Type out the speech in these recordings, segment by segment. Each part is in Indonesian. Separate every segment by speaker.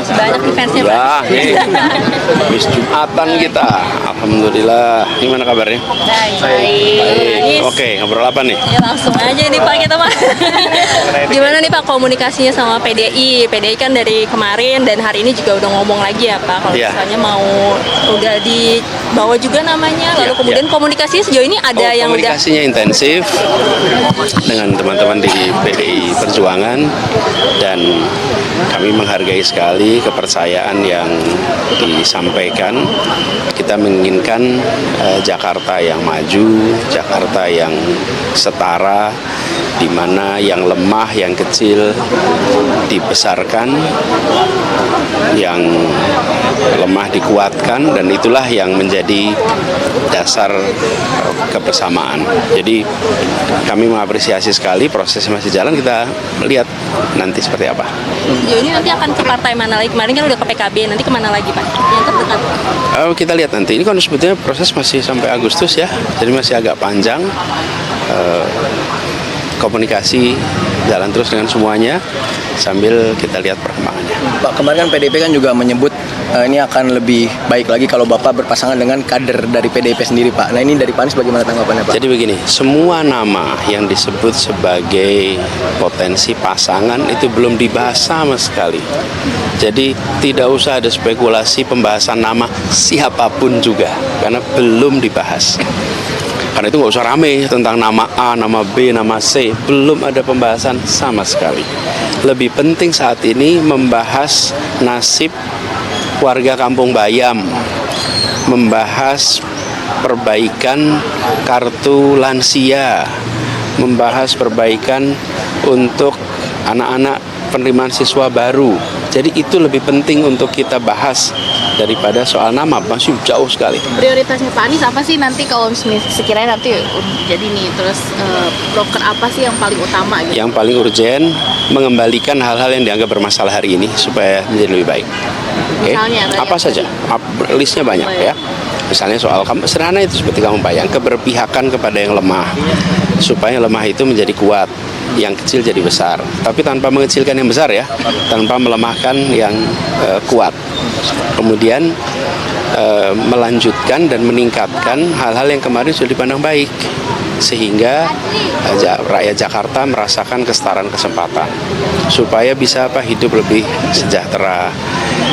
Speaker 1: masih banyak nih fansnya Pak.
Speaker 2: Ya, nih. Habis Jumatan kita. Alhamdulillah. Gimana kabarnya?
Speaker 1: Baik.
Speaker 2: Oke, ngobrol apa nih?
Speaker 1: Ya langsung aja nih Pak kita Pak. Gimana nih Pak komunikasinya sama PDI? PDI kan dari kemarin dan hari ini juga udah ngomong lagi ya Pak. Kalau
Speaker 2: Iya.
Speaker 1: misalnya mau udah dibawa juga namanya. Lalu
Speaker 2: Iya,
Speaker 1: kemudian komunikasinya sejauh ini ada yang udah.
Speaker 2: Komunikasinya intensif dengan teman-teman di PDI Perjuangan dan kami menghargai sekali kepercayaan yang disampaikan. Kita menginginkan Jakarta yang maju, Jakarta yang setara, di mana yang lemah, yang kecil dibesarkan, yang lemah dikuatkan, dan itulah yang menjadi dasar kebersamaan. Jadi kami mengapresiasi sekali, proses masih jalan, kita lihat nanti seperti apa.
Speaker 1: Sejauh ini nanti akan ke partai mana lagi? Kemarin kan udah ke PKB, nanti kemana lagi Pak? Yang terdekat.
Speaker 2: Kita lihat nanti. Ini kan sebetulnya proses masih sampai Agustus ya, jadi masih agak panjang. Komunikasi jalan terus dengan semuanya sambil kita lihat perkembangannya.
Speaker 3: Pak, kemarin kan PDIP kan juga menyebut ini akan lebih baik lagi kalau Bapak berpasangan dengan kader dari PDIP sendiri Pak. Nah ini dari Pak Anies bagaimana tanggapannya Pak?
Speaker 2: Jadi begini, semua nama yang disebut sebagai potensi pasangan itu belum dibahas sama sekali. Jadi tidak usah ada spekulasi pembahasan nama siapapun juga, karena belum dibahas. Karena itu nggak usah rame tentang nama A, nama B, nama C. Belum ada pembahasan sama sekali. Lebih penting saat ini membahas nasib warga Kampung Bayam, membahas perbaikan kartu lansia, membahas perbaikan untuk anak-anak penerimaan siswa baru. Jadi itu lebih penting untuk kita bahas daripada soal nama, masih jauh sekali.
Speaker 4: Prioritasnya Pak Anies apa sih nanti kalau misalnya sekiranya nanti jadi nih, terus broker apa sih yang paling utama gitu?
Speaker 2: Yang paling urgen, mengembalikan hal-hal yang dianggap bermasalah hari ini supaya menjadi lebih baik. Oke?
Speaker 4: Misalnya,
Speaker 2: Apa saja? Listnya banyak ya. Misalnya soal sederhana itu seperti kamu bayang, keberpihakan kepada yang lemah, supaya yang lemah itu menjadi kuat, yang kecil jadi besar, tapi tanpa mengecilkan yang besar ya, tanpa melemahkan yang kuat. Kemudian melanjutkan dan meningkatkan hal-hal yang kemarin sudah dipandang baik, sehingga rakyat Jakarta merasakan kesetaraan kesempatan, supaya bisa hidup lebih sejahtera.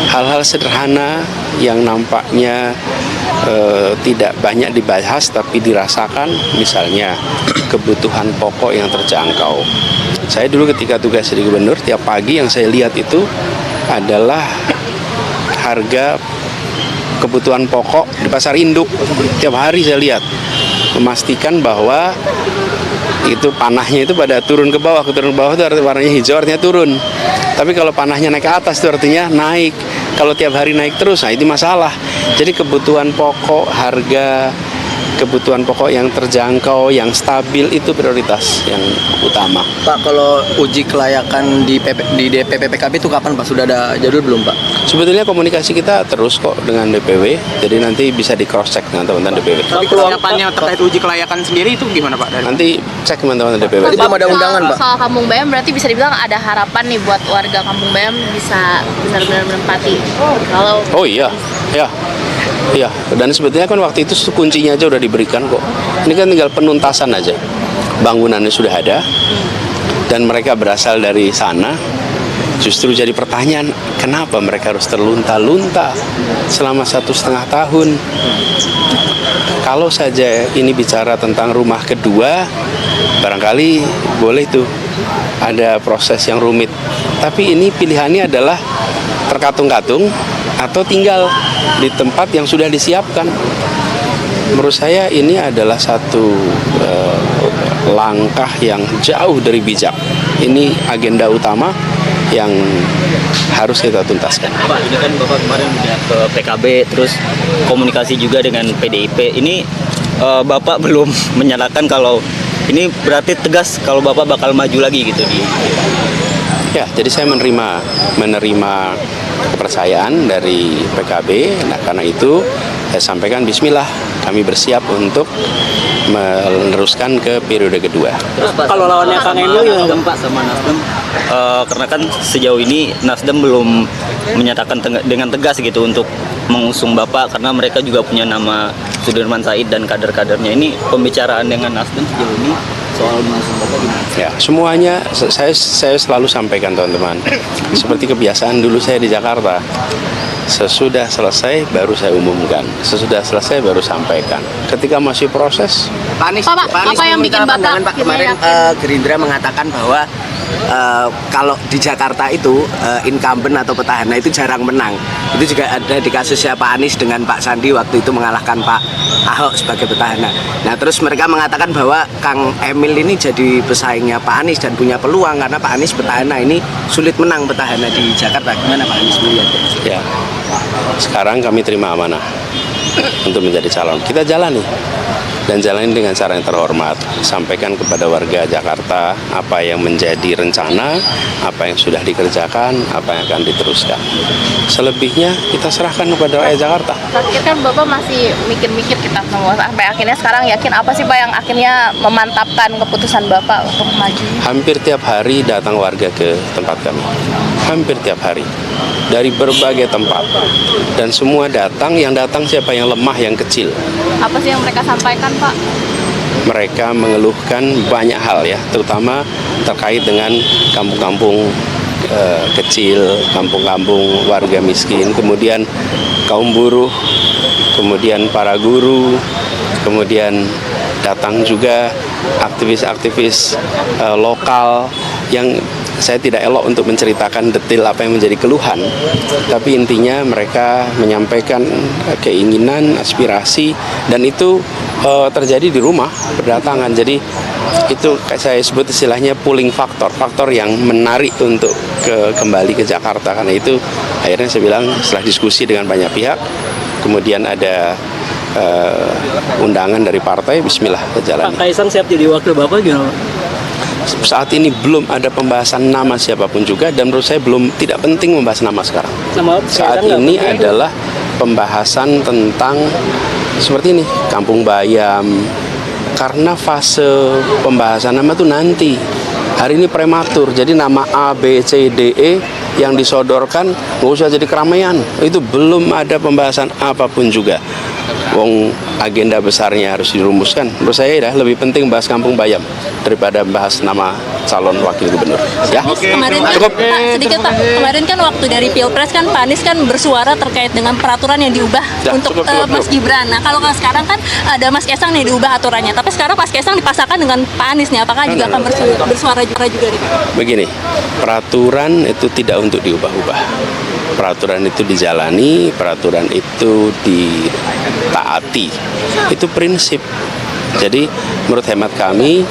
Speaker 2: Hal-hal sederhana yang nampaknya tidak banyak dibahas tapi dirasakan, misalnya kebutuhan pokok yang terjangkau. Saya dulu ketika tugas jadi gubernur, tiap pagi yang saya lihat itu adalah harga kebutuhan pokok di pasar induk. Tiap hari saya lihat, memastikan bahwa itu panahnya itu pada turun ke bawah itu artinya warnanya hijau, artinya turun. Tapi kalau panahnya naik ke atas itu artinya naik. Kalau tiap hari naik terus, nah itu masalah. Jadi kebutuhan pokok, harga kebutuhan pokok yang terjangkau, yang stabil itu prioritas yang utama.
Speaker 3: Pak, kalau uji kelayakan di DPP PKB itu kapan Pak? Sudah ada jadwal belum Pak?
Speaker 2: Sebetulnya komunikasi kita terus kok dengan DPW, jadi nanti bisa di cross check dengan teman-teman DPW.
Speaker 5: Tapi kesiapannya terkait uji kelayakan sendiri itu gimana Pak?
Speaker 2: Nanti cek teman-teman DPW.
Speaker 3: Berarti belum ada undangan Pak?
Speaker 4: Soal Kampung Bayam berarti bisa dibilang ada harapan nih buat warga Kampung Bayam bisa benar-benar menempati. Kalau
Speaker 2: Oh iya, ya. Iya, dan sebetulnya kan waktu itu kuncinya aja udah diberikan kok. Ini kan tinggal penuntasan aja. Bangunannya sudah ada, dan mereka berasal dari sana. Justru jadi pertanyaan, kenapa mereka harus terlunta-lunta selama 1,5 tahun? Kalau saja ini bicara tentang rumah kedua, barangkali boleh tuh ada proses yang rumit. Tapi ini pilihannya adalah terkatung-katung atau tinggal di tempat yang sudah disiapkan. Menurut saya ini adalah satu langkah yang jauh dari bijak. Ini agenda utama yang harus kita tuntaskan.
Speaker 6: Pak, ini kan Bapak kemarin udah ke PKB, terus komunikasi juga dengan PDIP. Ini Bapak belum menyatakan kalau ini berarti tegas kalau Bapak bakal maju lagi gitu di.
Speaker 2: Ya, jadi saya menerima kepercayaan dari PKB. Nah, karena itu saya sampaikan Bismillah, kami bersiap untuk meneruskan ke periode kedua.
Speaker 5: Kalau lawannya Kang Emil gimana,
Speaker 6: Pak, sama Nasdem? Karena kan sejauh ini Nasdem belum menyatakan dengan tegas gitu untuk mengusung Bapak, karena mereka juga punya nama Sudirman Said dan kader-kadernya. Ini pembicaraan dengan Nasdem sejauh ini soal mengusung Bapak gimana?
Speaker 2: Ya, semuanya saya selalu sampaikan teman-teman. Seperti kebiasaan dulu saya di Jakarta. Sesudah selesai baru saya umumkan. Sesudah selesai baru sampaikan. Ketika masih proses,
Speaker 3: Pak Anies,
Speaker 4: Pak, apa yang bikin
Speaker 3: meminta
Speaker 4: Bapak
Speaker 3: pandangan, Pak, kemarin
Speaker 4: yakin?
Speaker 3: Gerindra mengatakan bahwa kalau di Jakarta itu incumbent atau petahana itu jarang menang. Itu juga ada di kasusnya Pak Anies dengan Pak Sandi waktu itu mengalahkan Pak Ahok sebagai petahana. Nah, terus mereka mengatakan bahwa Kang Emil ini jadi pesaingnya Pak Anies dan punya peluang karena Pak Anies petahana ini sulit menang petahana di Jakarta. Gimana Pak Anies melihatnya?
Speaker 2: ya sekarang kami terima amanah untuk menjadi calon. Kita jalani dan jalani dengan cara yang terhormat. Sampaikan kepada warga Jakarta apa yang menjadi rencana, apa yang sudah dikerjakan, apa yang akan diteruskan. Selebihnya kita serahkan kepada rakyat Jakarta.
Speaker 4: Terakhir kan Bapak masih mikir-mikir kita semua sampai akhirnya sekarang yakin apa sih Pak yang akhirnya memantapkan keputusan Bapak untuk maju?
Speaker 2: Hampir tiap hari datang warga ke tempat kami. Hampir tiap hari. Dari berbagai tempat. Dan semua datang, yang datang siapa yang lemah, yang kecil.
Speaker 4: Apa sih yang mereka sampaikan Pak?
Speaker 2: Mereka mengeluhkan banyak hal ya, terutama terkait dengan kampung-kampung kecil, kampung-kampung warga miskin, kemudian kaum buruh, kemudian para guru, kemudian datang juga aktivis-aktivis lokal yang saya tidak elok untuk menceritakan detail apa yang menjadi keluhan, tapi intinya mereka menyampaikan keinginan, aspirasi, dan itu terjadi di rumah berdatangan. Jadi itu saya sebut istilahnya pulling faktor, faktor yang menarik untuk kembali ke Jakarta. Karena itu akhirnya saya bilang setelah diskusi dengan banyak pihak, kemudian ada undangan dari partai, bismillah kita jalani.
Speaker 5: Pak Kaisang siap jadi wakil Bapak gimana?
Speaker 2: Saat ini belum ada pembahasan nama siapapun juga, dan menurut saya tidak penting membahas nama sekarang. Saat ini adalah pembahasan tentang seperti ini, Kampung Bayam, karena fase pembahasan nama itu nanti. Hari ini prematur, jadi nama A, B, C, D, E yang disodorkan nggak usah jadi keramaian. Itu belum ada pembahasan apapun juga. Wong agenda besarnya harus dirumuskan. Menurut saya lebih penting bahas Kampung Bayam daripada bahas nama calon wakil gubernur. Ya.
Speaker 1: Kemarin kan,
Speaker 2: Cukup.
Speaker 1: Pak, sedikit Pak. Kemarin kan waktu dari Pilpres kan Pak Anies kan bersuara terkait dengan peraturan yang diubah
Speaker 2: Ya,
Speaker 1: untuk
Speaker 2: cukup.
Speaker 1: Mas Gibran. Nah, kalau sekarang kan ada Mas Kaisang nih diubah aturannya. Tapi sekarang Mas Kaisang dipasangkan dengan Pak Anies nih. Apakah juga akan bersuara juga nih Pak?
Speaker 2: Begini, peraturan itu tidak untuk diubah-ubah. Peraturan itu dijalani, peraturan itu ditaati. Itu prinsip. Jadi menurut hemat kami,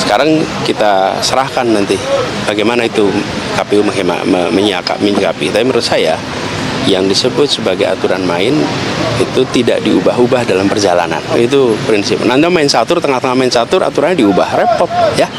Speaker 2: sekarang kita serahkan nanti bagaimana itu KPU menyikapi. Tapi menurut saya yang disebut sebagai aturan main itu tidak diubah-ubah dalam perjalanan. Itu prinsip. Anda main catur, tengah-tengah main catur, aturannya diubah, repot ya.